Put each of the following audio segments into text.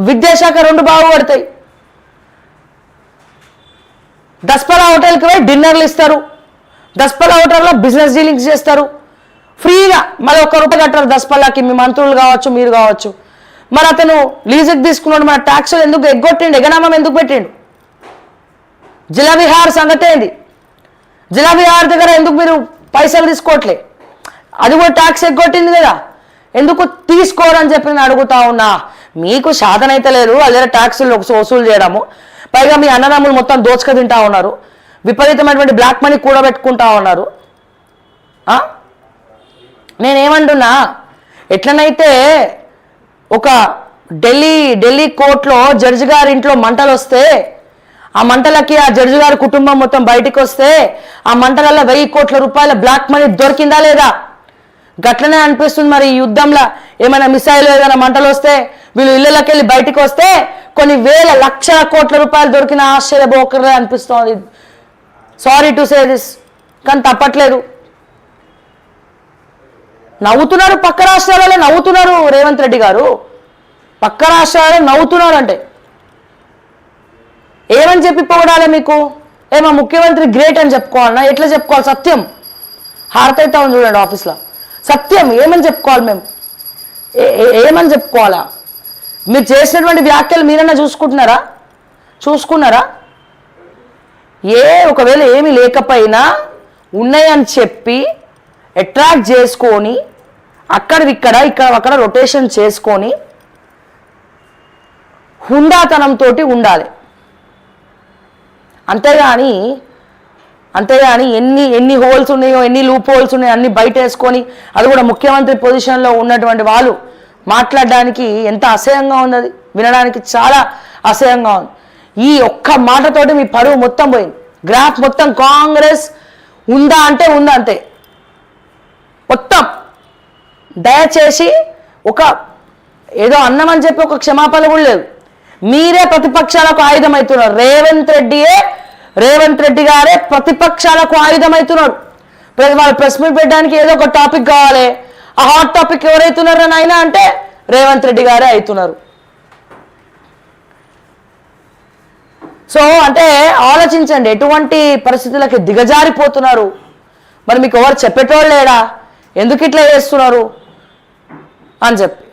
విద్యాశాఖ 2 బాగుపడతాయి. దస్పలా హోటల్కి పోయి డిన్నర్లు ఇస్తారు, దస్పలా హోటల్లో బిజినెస్ డీలింగ్స్ చేస్తారు ఫ్రీగా. మళ్ళీ ₹1 కట్టారు దస్పల్లాకి, మీ మంత్రులు కావచ్చు మీరు కావచ్చు. మరి అతను లీజుకి తీసుకున్నాడు, మన ట్యాక్సులు ఎందుకు ఎగ్గొట్టిండు, ఎగనామం ఎందుకు పెట్టిండు? జిలాబిహార్ సంగతి ఏంది? జిలాబిహార్ దగ్గర ఎందుకు మీరు పైసలు తీసుకోవట్లే? అది కూడా ట్యాక్స్ ఎగ్గొట్టింది కదా, ఎందుకు తీసుకోరని చెప్పి నేను అడుగుతా ఉన్నా. మీకు సాధన అయితే లేదు అదే ట్యాక్సులు వసూలు చేయడము, పైగా మీ అన్నదమ్ములు మొత్తం దోచుక తింటా ఉన్నారు, విపరీతమైనటువంటి బ్లాక్ మనీ కూడబెట్టుకుంటా ఉన్నారు. నేనేమంటున్నా, ఎట్లనైతే ఒక ఢిల్లీ కోర్టులో జడ్జి గారి ఇంట్లో మంటలు వస్తే ఆ మంటలకి ఆ జడ్జి గారి కుటుంబం మొత్తం బయటికి వస్తే ఆ మంటలలో 1000 కోట్ల రూపాయల బ్లాక్ మనీ దొరికిందా లేదా? గట్లనే అనిపిస్తుంది. మరి ఈ యుద్ధంలో ఏమైనా మిసైల్ ఏదైనా మంటలు వస్తే వీళ్ళు ఇళ్ళకి వెళ్ళి బయటికి వస్తే కొన్ని వేల లక్షల కోట్ల రూపాయలు దొరికిన ఆశ్చర్యపోకరే అనిపిస్తోంది. సారీ టు సే దిస్, కానీ తప్పట్లేదు. నవ్వుతున్నారు, పక్క రాష్ట్రాలలో నవ్వుతున్నారు రేవంత్ రెడ్డి గారు, పక్క రాష్ట్రాలలో నవ్వుతున్నారు. అంటే ఏమని చెప్పి పొగడాలి మీకు? ఏమో ముఖ్యమంత్రి గ్రేట్ అని చెప్పుకోవాలన్నా? ఎట్లా చెప్పుకోవాలి? సత్యం హారత అవుతా ఉంది చూడండి ఆఫీస్లో, సత్యం ఏమని చెప్పుకోవాలి? మేము ఏమని చెప్పుకోవాలా? మీరు చేసినటువంటి వ్యాఖ్యలు మీరన్నా చూసుకున్నారా? ఒకవేళ ఏమీ లేకపోయినా ఉన్నాయని చెప్పి అట్రాక్ట్ చేసుకొని అక్కడ రొటేషన్ చేసుకొని హుందాతనంతో ఉండాలి. అంతేగాని ఎన్ని హోల్స్ ఉన్నాయో, ఎన్ని లూప్ హోల్స్ ఉన్నాయో అన్ని బయట వేసుకొని, అది కూడా ముఖ్యమంత్రి పొజిషన్లో ఉన్నటువంటి వాళ్ళు మాట్లాడడానికి ఎంత అసహ్యంగా ఉంది. అది వినడానికి చాలా అసహ్యంగా ఉంది. ఈ ఒక్క మాటతోటి మీ పరువు మొత్తం పోయింది, గ్రాఫ్ మొత్తం కాంగ్రెస్ ఉందా అంటే ఉందా అంతే మొత్తం. దయచేసి ఏదో అన్నమని చెప్పి ఒక క్షమాపణ కూడా లేదు. మీరే ప్రతిపక్షాలకు ఆయుధం అవుతున్నారు. రేవంత్ రెడ్డి గారే ప్రతిపక్షాలకు ఆయుధం అవుతున్నాడు. వాళ్ళు ప్రెస్ మీట్ పెట్టడానికి ఏదో ఒక టాపిక్ కావాలి. ఆ హాట్ టాపిక్ ఎవరైతున్నారు అని అయినా అంటే రేవంత్ రెడ్డి గారే అవుతున్నారు. సో అంటే ఆలోచించండి, ఎటువంటి పరిస్థితులకి దిగజారిపోతున్నారు. మరి మీకు ఎవరు చెప్పేటోళ్ళు లేడా ఎందుకు ఇట్లా చేస్తున్నారు అని చెప్పి?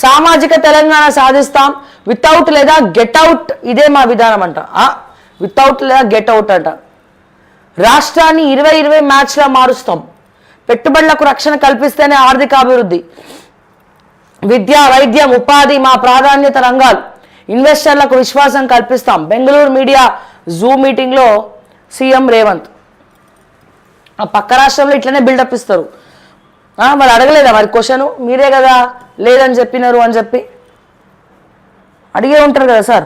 సామాజిక తెలంగాణ సాధిస్తాం, వితౌట్ లేదా గెట్ అవుట్, ఇదే మా విధానం అంట. వితౌట్ లేదా గెట్ అవుట్ అంట. రాష్ట్రాన్ని 20-20 మ్యాచ్లా మారుస్తాం, పెట్టుబడులకు రక్షణ కల్పిస్తేనే ఆర్థిక అభివృద్ధి, విద్య, వైద్యం, ఉపాధి మా ప్రాధాన్యత రంగాలు, ఇన్వెస్టర్లకు విశ్వాసం కల్పిస్తాం. బెంగళూరు మీడియా జూమ్ మీటింగ్లో సీఎం రేవంత్. ఆ పక్క రాష్ట్రంలో ఇట్లనే బిల్డప్ ఇస్తారు. మరి అడగలేదా మరి క్వశ్చన్? మీరే కదా లేదని చెప్పినారు అని చెప్పి అడిగే ఉంటారు కదా సార్.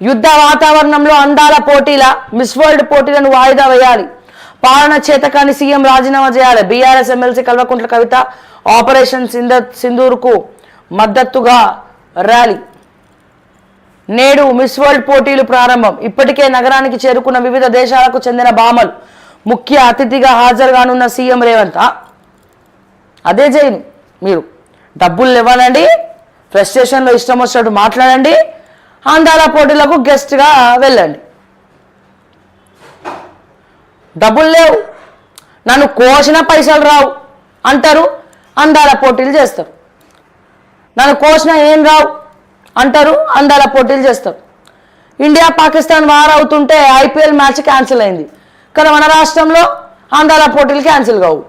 యుద్ధ వాతావరణంలో అందాల పోటీల మిస్ వరల్డ్ పోటీలను వాయిదా వేయాలి, పాలన చేతకాని సీఎం రాజీనామా చేయాలి. BRS MLC Kalvakuntla Kavitha operation సింధూర్కు మద్దతుగా ర్యాలీ. నేడు మిస్ వరల్డ్ పోటీలు ప్రారంభం. ఇప్పటికే నగరానికి చేరుకున్న వివిధ దేశాలకు చెందిన భామలు ముఖ్య అతిథిగా హాజరుగానున్న సీఎం రేవంత్. అదే చేయను, మీరు డబ్బులు ఇవ్వాలండి, ఫ్రస్ట్రేషన్లో ఇష్టం వచ్చినట్టు మాట్లాడండి, అందాల పోటీలకు గెస్ట్గా వెళ్ళండి. డబ్బులు లేవు, నన్ను కోసిన పైసలు రావు అంటారు, అందాల పోటీలు చేస్తారు. నన్ను కోసిన ఏం రావు అంటారు, అందాల పోటీలు చేస్తారు. ఇండియా పాకిస్తాన్ వార్ అవుతుంటే IPL మ్యాచ్ క్యాన్సిల్ అయింది, కానీ మన రాష్ట్రంలో అందాల పోటీలు క్యాన్సిల్ కావు.